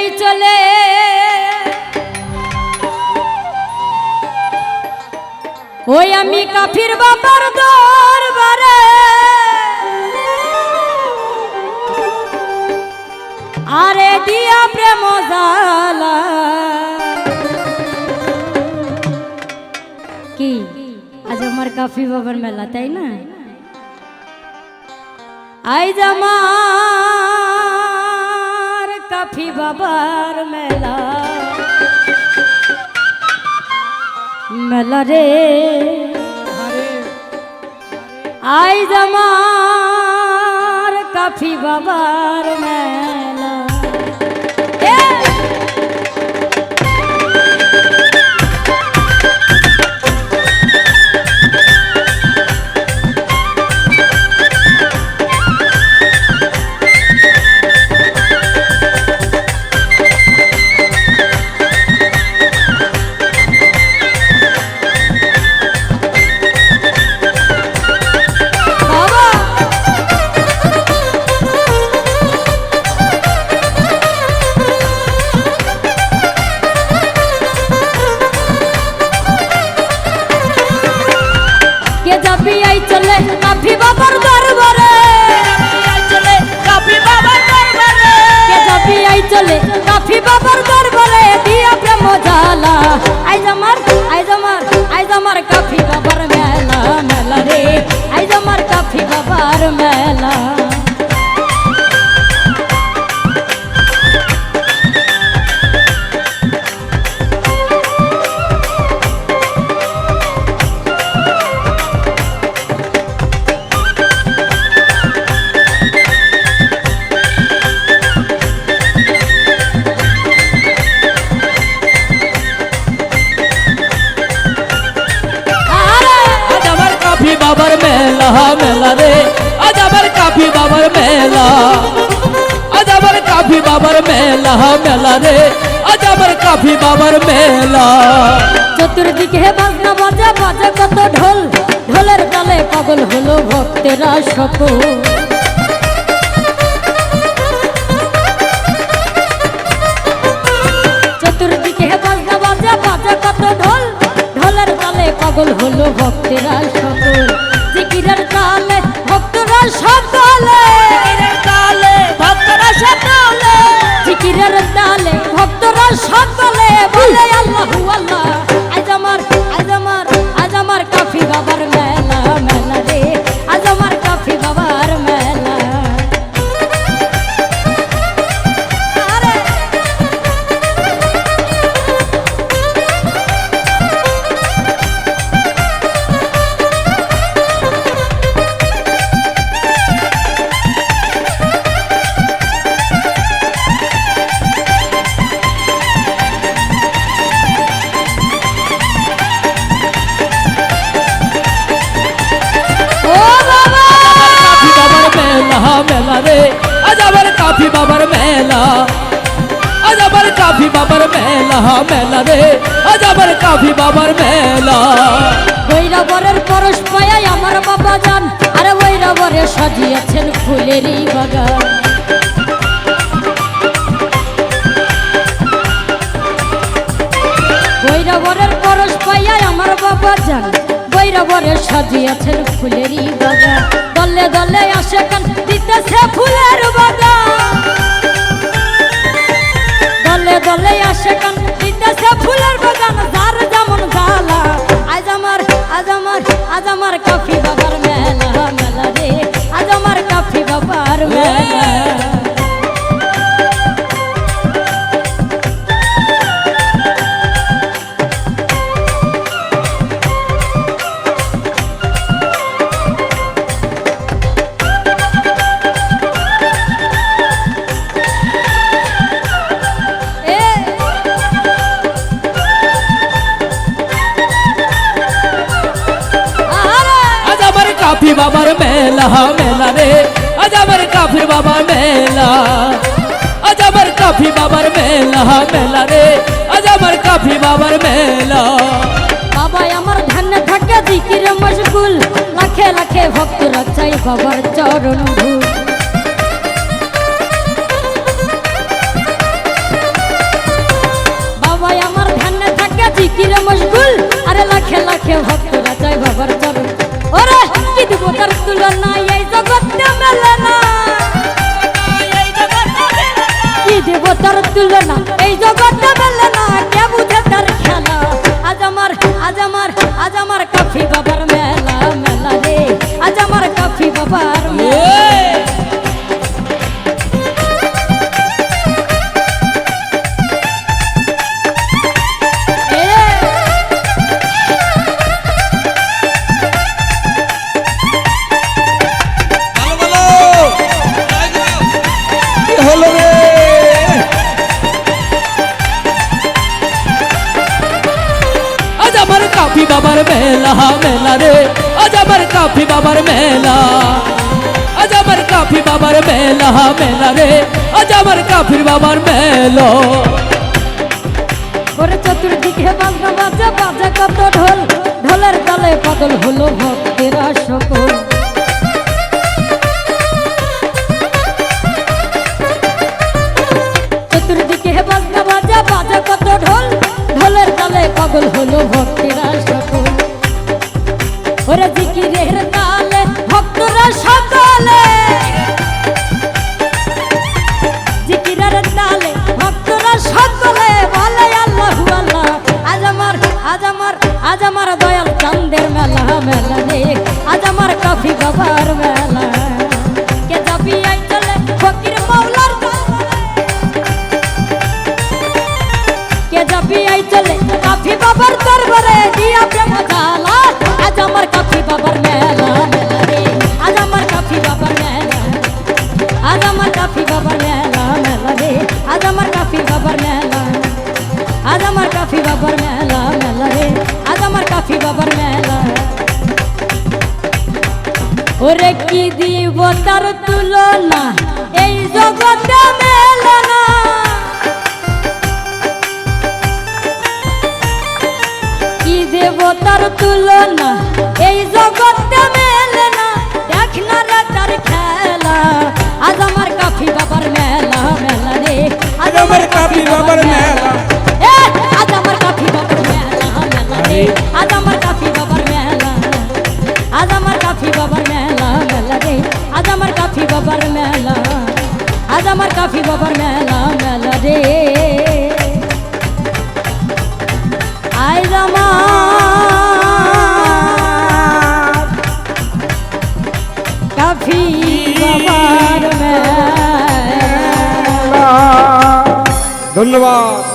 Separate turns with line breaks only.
I চলে ওই আমি কাফির বাবার দরবারে আরে দিয়া প্রেম জালা কি আজ আমার কাফি বাবার মেলা তাই না আইজ আমার কাফি বাবার মেলা মেলা রে আইজ আমার কাফি বাবার মেলা চলে কাফি বাবার দরবারে চলে কাফি বাবার দরবারে কে যাবি আই চলে কাফি বাবার দরবারে দিয়া প্রেম জালা আইজ আমার কাফি বাবার মেলা মেলা রে আইজ আমার কাফি বাবার মেলা
बाबर मेला मेला रे अजबर काफी बाबर मेला अजबर काफी बाबर मेला मेला रे अजबर काफी बाबर मेला
চতুর্দিকে বাজনা বাজা বাজা কত ঢোল ঢোলের তালে পাগল হলো ভক্তেরা সকল চতুর্দিকে বাজনা বাজা বাজা কত ঢোল ঢোলের তালে পাগল হলো ভক্তেরা সকল জিকিরের তালে ভক্তরা সকলে ভক্তরা সকলে জিকিরের তালে ভক্তরা সকলে বলে আল্লাহু আল্লাহ আজ আমার কাফি বাবার মেলা মেলা রে আজ আমার কাফি বাবার মেলা
मेला रे अजबर काफी बाबर मेला अजबर काफी बाबर मेला मेला रे अजबर काफी बाबर मेला
বৈরাবরের পরশ পায় আমার বাবা জান আরে বৈরাবরে সাজিয়েছেন ফুলেরই বাগান বৈরাবরের পরশ পায় আমার বাবা জান বৈরাবরে সাজিয়েছেন ফুলেরই বাগান দলে দলে আসে কান দিতেছে ফুলের বাগান দলে দলে আসে কান দিতেছে ফুলের বাগান যার যেমন জ্বালা আজ আমার কাফি বাবার মেলা মেলা রে আজ আমার কাফি বাবার মেলা
काफी बाबर मेला मेला रे अजबर काफी बाबर मेला अजबर काफी बाबर मेला मेला रे अजबर काफी बाबर मेला
बाबा আমার ধ্যানে থাকে জিকিরে মশগুল লাখে লাখে ভক্তরা চাই বাবার চরণ ধূল লাগে ভক্তরা চাই বাবার চরণ ওরে কি দিব তার তুলনা এই জগতে মেলে না কি দিব তার তুলনা এই জগতে মেলে না কে বুঝে তার খেলা আজ আমার কাফি বাবার মেলা মেলা রে আজ আমার কাফি বাবার মেলা
হলো রে আজ আমার কাফি বাবার মেলা মেলা রে আজ আমার কাফি বাবার মেলা আজ আমার কাফি বাবার মেলা মেলা রে আজ আমার কাফির বাবার মেলা
ওরে চতুর্দিকে বাজনা বাজে বাজে কত ঢোল ঢোলের তালে পাগল হলো ভক্তেরা সকল চতুর্দিকে বাজনা বাজে বাজে কত ঢোল ঢোলের তালে পাগল হলো ভক্তেরা সকল ওরে জিকিরের তালে ভক্তরা সকলে জিকিরের তালে ভক্তরা সকলে বলে আল্লাহু আল্লাহ আজ আমার দয়াল চাঁদের মেলা মেলা রে আজ আমার কাফি বাবার মেলা কে যাবি আই চলে ফকির মাওলার কে যাবি আই চলে কাফি বাবার দরবারে দিয়া প্রেম জ্বালা আজ আমার কাফি বাবার মেলা মেলা রে আজ আমার কাফি বাবার মেলা আজ আমার কাফি বাবার মেলা মেলা রে আজ আমার কাফি বাবার মেলা আজ আমার কাফি বাবার মেলা মেলা রে আজ আমার কাফি বাবার মেলা ওরে কি দিব তার তুলনা এই জগতে মেলে না কি দেব তার তুলনা এই জগতে মেলে না দেখ না রে তার খেলা আজ আমার কাফি বাবার মেলা মেলা রে আজ আমার কাফি বাবার মেলা আজ আমার কাফি বাবার মেলা মেলা রে আজ আমার কাফি বাবার মেলা আজ আমার কাফি বাবার মেলা মেলা রে আজ আমার কাফি বাবার মেলা আজ আমার কাফি বাবার মেলা মেলা রে আজ আমার কাফি বাবার মেলা
ধন্যবাদ।